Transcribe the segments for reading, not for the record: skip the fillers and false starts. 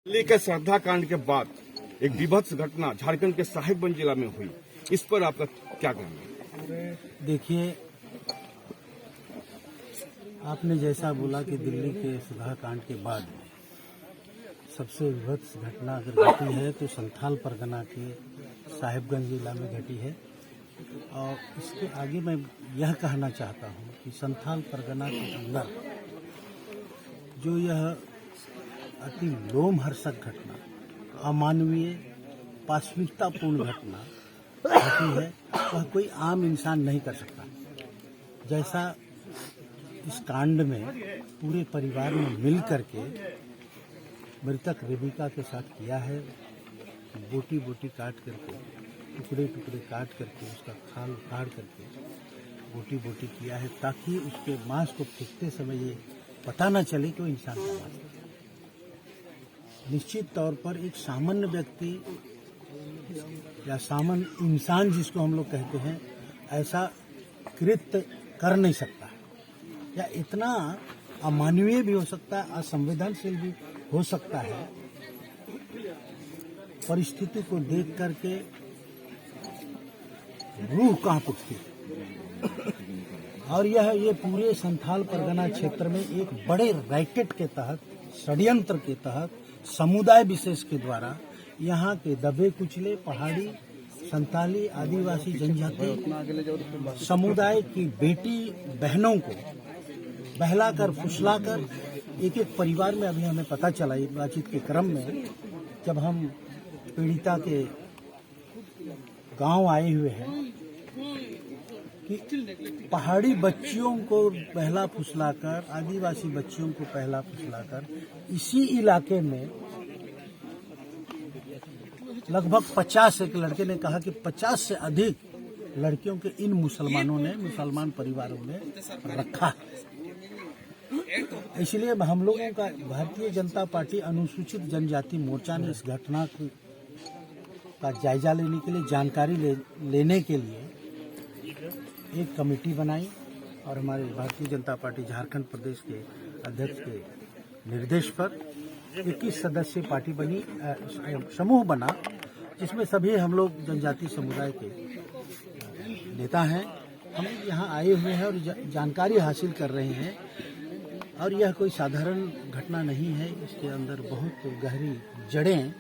दिल्ली के श्रद्धा कांड के बाद एक विभत्स घटना झारखंड के साहिबगंज जिला में हुई, इस पर आपका क्या कहना है? देखिए, आपने जैसा बोला कि दिल्ली के श्रद्धा कांड के बाद सबसे विभत्स घटना अगर घटी है तो संथाल परगना के साहिबगंज जिला में घटी है। और इसके आगे मैं यह कहना चाहता हूँ कि संथाल परगना के अंदर जो यह अति लोमहर्षक घटना, अमानवीय पाशविकतापूर्ण घटना घटी है, वह कोई आम इंसान नहीं कर सकता। जैसा इस कांड में पूरे परिवार ने मिल करके मृतक रेबिका के साथ किया है, बोटी बोटी काट करके, टुकड़े टुकड़े काट करके, उसका खाल उखाड़ करके बोटी बोटी किया है, ताकि उसके मांस को फेंकते समय ये पता न चले कि वो इंसान का मांस है। निश्चित तौर पर एक सामान्य व्यक्ति या सामान्य इंसान जिसको हम लोग कहते हैं, ऐसा कृत्य कर नहीं सकता है, या इतना अमानवीय भी हो सकता है, असंवेदनशील भी हो सकता है। परिस्थिति को देख करके रूह कांप उठती है। और ये पूरे संथाल परगना क्षेत्र में एक बड़े रैकेट के तहत, षड्यंत्र के तहत, समुदाय विशेष के द्वारा यहाँ के दबे कुचले पहाड़ी, संताली, आदिवासी, जनजाति समुदाय की बेटी बहनों को बहलाकर फुसलाकर एक एक परिवार में, अभी हमें पता चला इस बातचीत के क्रम में, जब हम पीड़िता के गांव आए हुए हैं, कि पहाड़ी बच्चियों को पहला फुसलाकर, आदिवासी बच्चियों को पहला फुसलाकर इसी इलाके में लगभग 50, एक लड़के ने कहा कि 50 से अधिक लड़कियों के इन मुसलमान परिवारों ने रखा है। इसलिए हम लोगों का भारतीय जनता पार्टी अनुसूचित जनजाति मोर्चा ने इस घटना का जायजा लेने के लिए, जानकारी लेने के लिए एक कमेटी बनाई, और हमारे भारतीय जनता पार्टी झारखंड प्रदेश के अध्यक्ष के निर्देश पर 21 सदस्यीय पार्टी बनी, समूह बना, जिसमें सभी हम लोग जनजाति समुदाय के नेता हैं। हम यहाँ आए हुए हैं और जानकारी हासिल कर रहे हैं। और यह कोई साधारण घटना नहीं है, इसके अंदर बहुत गहरी जड़ें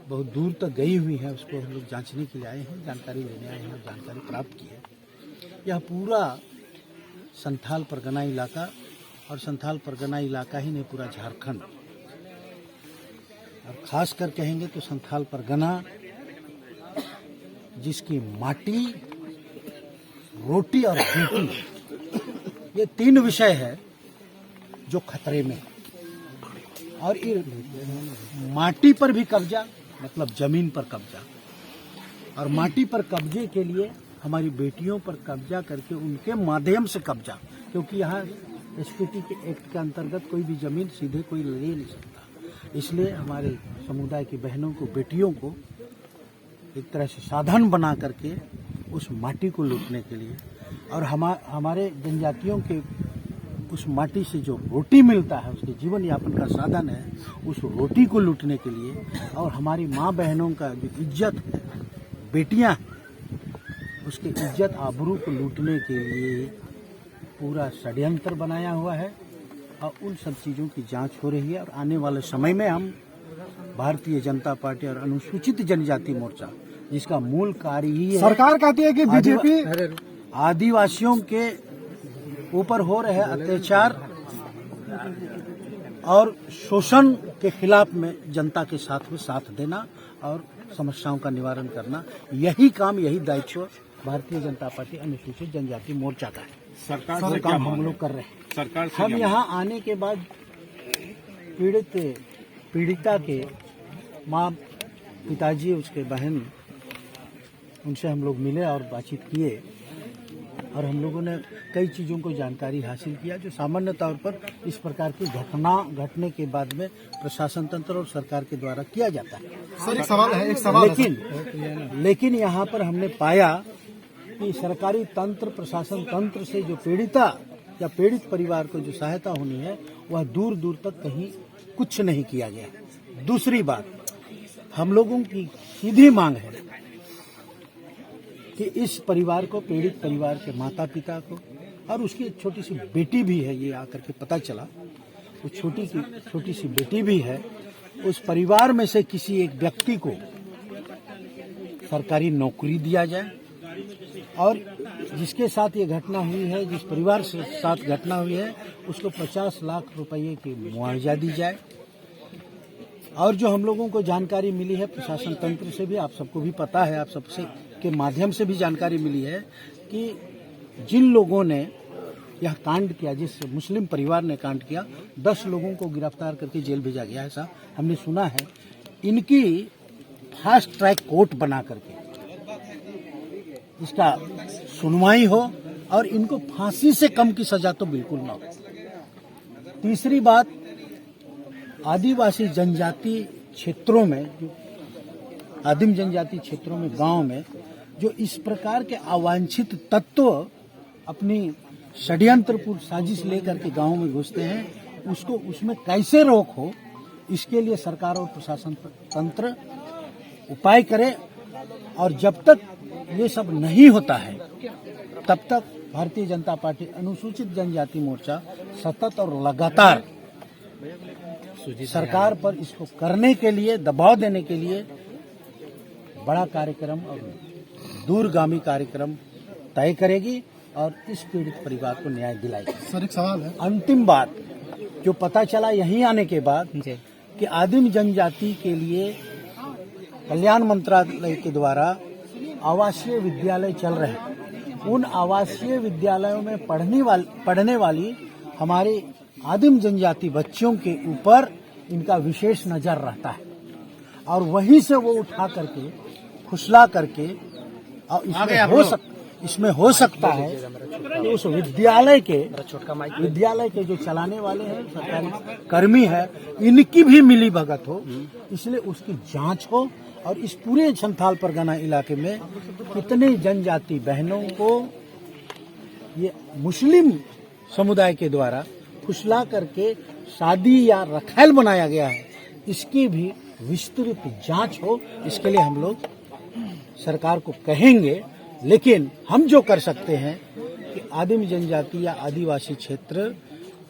बहुत दूर तक गई हुई हैं। उसको हम लोग जांचने के लिए आए हैं, जानकारी लेने आए हैं और जानकारी प्राप्त की है। यह पूरा संथाल परगना इलाका, और संथाल परगना इलाका ही नहीं, पूरा झारखंड, और खास कर कहेंगे तो संथाल परगना, जिसकी माटी, रोटी और बेटी, ये 3 विषय है जो खतरे में है। और माटी पर भी कब्जा, मतलब जमीन पर कब्जा, और माटी पर कब्जे के लिए हमारी बेटियों पर कब्जा करके उनके माध्यम से कब्जा, क्योंकि यहाँ एसपीटी के एक्ट के अंतर्गत कोई भी जमीन सीधे कोई ले नहीं सकता। इसलिए हमारे समुदाय की बहनों को, बेटियों को एक तरह से साधन बना करके उस माटी को लूटने के लिए, और हमारे जनजातियों के उस माटी से जो रोटी मिलता है, उसके जीवन यापन का साधन है, उस रोटी को लूटने के लिए, और हमारी माँ बहनों का जो इज्जत है, बेटियां, उसकी इज्जत आबरू को लूटने के लिए पूरा षड्यंत्र बनाया हुआ है। और उन सब चीज़ों की जांच हो रही है। और आने वाले समय में हम भारतीय जनता पार्टी और अनुसूचित जनजाति मोर्चा, जिसका मूल कार्य ही है, सरकार कहती है कि बीजेपी आदिवासियों के ऊपर हो रहे अत्याचार और शोषण के खिलाफ में जनता के साथ देना और समस्याओं का निवारण करना, यही काम, यही दायित्व भारतीय जनता पार्टी अनुसूचित जनजाति मोर्चा का है। सरकार से काम हम लोग कर रहे हैं। सरकार से हम यहाँ आने के बाद पीड़िता के माँ, पिताजी, उसके बहन, उनसे हम लोग मिले और बातचीत किए, और हम लोगों ने कई चीज़ों को जानकारी हासिल किया, जो सामान्य तौर पर इस प्रकार की घटना घटने के बाद में प्रशासन तंत्र और सरकार के द्वारा किया जाता है। सर, एक सवाल लेकिन यहाँ पर हमने पाया कि सरकारी तंत्र, प्रशासन तंत्र से जो पीड़िता या पीड़ित परिवार को जो सहायता होनी है, वह दूर दूर तक कहीं कुछ नहीं किया गया। दूसरी बात, हम लोगों की सीधी मांग है कि इस परिवार को, पीड़ित परिवार के माता पिता को, और उसकी एक छोटी सी बेटी भी है, ये आकर के पता चला, वो छोटी सी बेटी भी है, उस परिवार में से किसी एक व्यक्ति को सरकारी नौकरी दिया जाए और जिसके साथ ये घटना हुई है, जिस परिवार के साथ घटना हुई है, उसको 50 लाख रुपए की मुआवजा दी जाए। और जो हम लोगों को जानकारी मिली है प्रशासन तंत्र से भी, आप सबको भी पता है, आप सबसे के माध्यम से भी जानकारी मिली है कि जिन लोगों ने यह कांड किया, जिस मुस्लिम परिवार ने कांड किया, 10 लोगों को गिरफ्तार करके जेल भेजा गया, ऐसा हमने सुना है। इनकी फास्ट ट्रैक कोर्ट बना करके इसका सुनवाई हो और इनको फांसी से कम की सजा तो बिल्कुल ना हो। तीसरी बात, आदिवासी जनजाति क्षेत्रों में, जो आदिम जनजाति क्षेत्रों में, गांव में जो इस प्रकार के अवांछित तत्व अपनी षड्यंत्रपूर्ण साजिश लेकर के गांव में घुसते हैं, उसको उसमें कैसे रोक हो, इसके लिए सरकार और प्रशासन तंत्र उपाय करे। और जब तक ये सब नहीं होता है तब तक भारतीय जनता पार्टी अनुसूचित जनजाति मोर्चा सतत और लगातार सरकार पर इसको करने के लिए, दबाव देने के लिए बड़ा कार्यक्रम और दूरगामी कार्यक्रम तय करेगी और इस पीड़ित परिवार को न्याय दिलाएगी। सर एक सवाल है। अंतिम बात जो पता चला यहीं आने के बाद कि आदिम जनजाति के लिए कल्याण मंत्रालय के द्वारा आवासीय विद्यालय चल रहे हैं। उन आवासीय विद्यालयों में पढ़ने वाली हमारे आदिम जनजाति बच्चों के ऊपर इनका विशेष नजर रहता है और वहीं से वो उठा करके, फुसला करके, और इसमें हो सकता है कि उस विद्यालय के जो चलाने वाले हैं, सरकारी कर्मी है, इनकी भी मिली भगत हो, इसलिए उसकी जांच हो और इस पूरे संथाल परगना इलाके में कितने जनजाति बहनों को ये मुस्लिम समुदाय के द्वारा फुसला करके शादी या रखैल बनाया गया है, इसकी भी विस्तृत जांच हो। इसके लिए हम लोग सरकार को कहेंगे, लेकिन हम जो कर सकते हैं कि आदिम जनजाति या आदिवासी क्षेत्र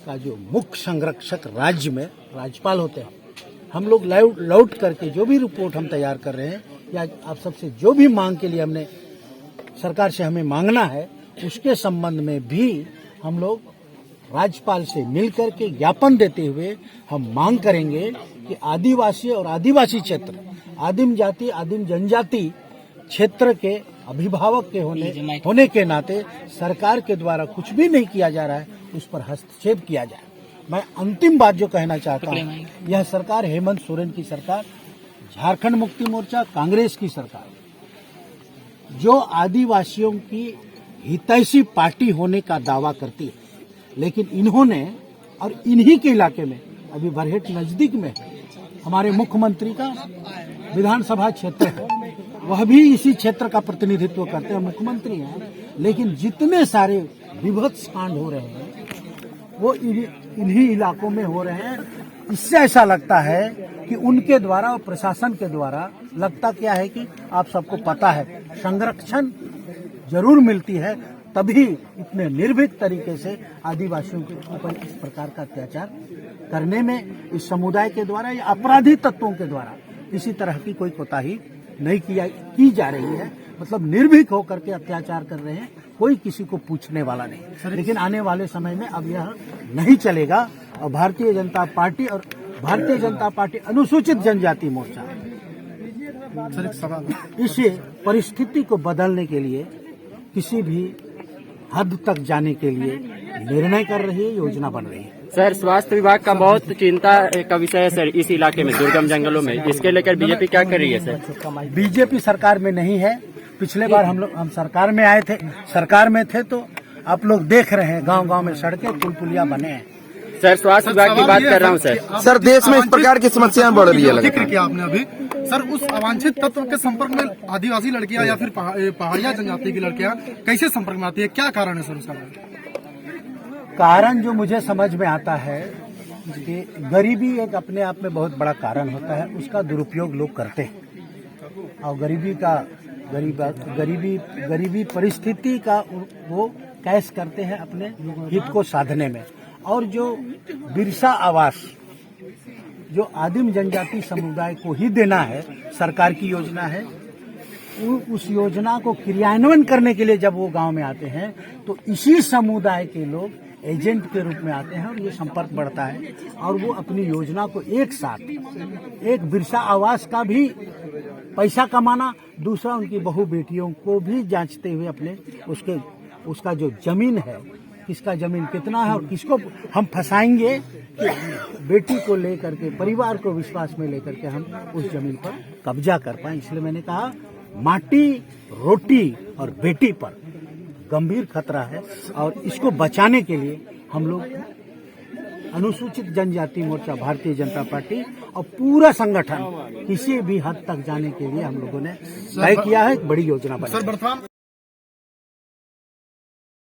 का जो मुख्य संरक्षक राज्य में राज्यपाल होते हैं, हम लोग लौट करके जो भी रिपोर्ट हम तैयार कर रहे हैं या आप सबसे जो भी मांग के लिए हमने सरकार से हमें मांगना है, उसके संबंध में भी हम लोग राज्यपाल से मिलकर के ज्ञापन देते हुए हम मांग करेंगे कि आदिवासी और आदिवासी क्षेत्र, आदिम जाति, आदिम जनजाति क्षेत्र के अभिभावक के होने के नाते सरकार के द्वारा कुछ भी नहीं किया जा रहा है, उस पर हस्तक्षेप किया जाए। मैं अंतिम बात जो कहना चाहता हूँ, यह सरकार हेमंत सोरेन की सरकार, झारखंड मुक्ति मोर्चा, कांग्रेस की सरकार, जो आदिवासियों की हितैषी पार्टी होने का दावा करती है, लेकिन इन्होंने और इन्हीं के इलाके में, अभी बरहेट नजदीक में हमारे मुख्यमंत्री का विधानसभा क्षेत्र है, वह भी इसी क्षेत्र का प्रतिनिधित्व करते हैं, मुख्यमंत्री हैं, लेकिन जितने सारे विभत्स कांड हो रहे हैं वो इन्हीं इलाकों में हो रहे हैं। इससे ऐसा लगता है कि उनके द्वारा और प्रशासन के द्वारा, लगता क्या है कि आप सबको पता है, संरक्षण जरूर मिलती है, तभी इतने निर्भीक तरीके से आदिवासियों के ऊपर इस प्रकार का अत्याचार करने में इस समुदाय के द्वारा या अपराधी तत्वों के द्वारा किसी तरह की कोई कोताही नहीं की जा रही है। मतलब निर्भीक होकर के अत्याचार कर रहे हैं, कोई किसी को पूछने वाला नहीं। लेकिन आने वाले समय में अब यह नहीं चलेगा और भारतीय जनता पार्टी अनुसूचित जनजाति मोर्चा इस परिस्थिति को बदलने के लिए किसी भी हद तक जाने के लिए निर्णय कर रही है, योजना बन रही है। सर, स्वास्थ्य विभाग का बहुत चिंता का विषय है सर, इस इलाके में, दुर्गम जंगलों में, इसके लेकर बीजेपी क्या कर रही है सर? बीजेपी सरकार में नहीं है। पिछले बार हम सरकार में आए थे, सरकार में थे तो आप लोग देख रहे हैं गांव-गांव में सड़कें, पुल पुलिया बने हैं। सर, स्वास्थ्य विभाग की बात कर रहा हूँ सर। सर, देश में इस प्रकार की समस्याएं बढ़ रही है। जिक्र किया आपने अभी सर, उस अवांछित तत्व के संपर्क में आदिवासी लड़कियां या फिर पहाड़िया जनजाति की लड़कियां कैसे संपर्क में आती है, क्या कारण है सर उसका? कारण जो मुझे समझ में आता है, कि गरीबी एक अपने आप में बहुत बड़ा कारण होता है, उसका दुरुपयोग लोग करते हैं और गरीबी परिस्थिति का वो कैश करते हैं अपने हित को साधने में। और जो बिरसा आवास जो आदिम जनजाति समुदाय को ही देना है, सरकार की योजना है, उस योजना को क्रियान्वयन करने के लिए जब वो गांव में आते हैं तो इसी समुदाय के लोग एजेंट के रूप में आते हैं और ये संपर्क बढ़ता है और वो अपनी योजना को एक साथ एक बिरसा आवास का भी पैसा कमाना, दूसरा उनकी बहू बेटियों को भी जांचते हुए अपने उसका जो जमीन है, किसका जमीन कितना है और किसको हम फंसाएंगे कि बेटी को लेकर के परिवार को विश्वास में लेकर के हम उस जमीन पर कब्जा कर पाए। इसलिए मैंने कहा माटी, रोटी और बेटी पर गंभीर खतरा है और इसको बचाने के लिए हम लोग अनुसूचित जनजाति मोर्चा, भारतीय जनता पार्टी और पूरा संगठन किसी भी हद तक जाने के लिए हम लोगों ने तय किया है, एक बड़ी योजना बनाई।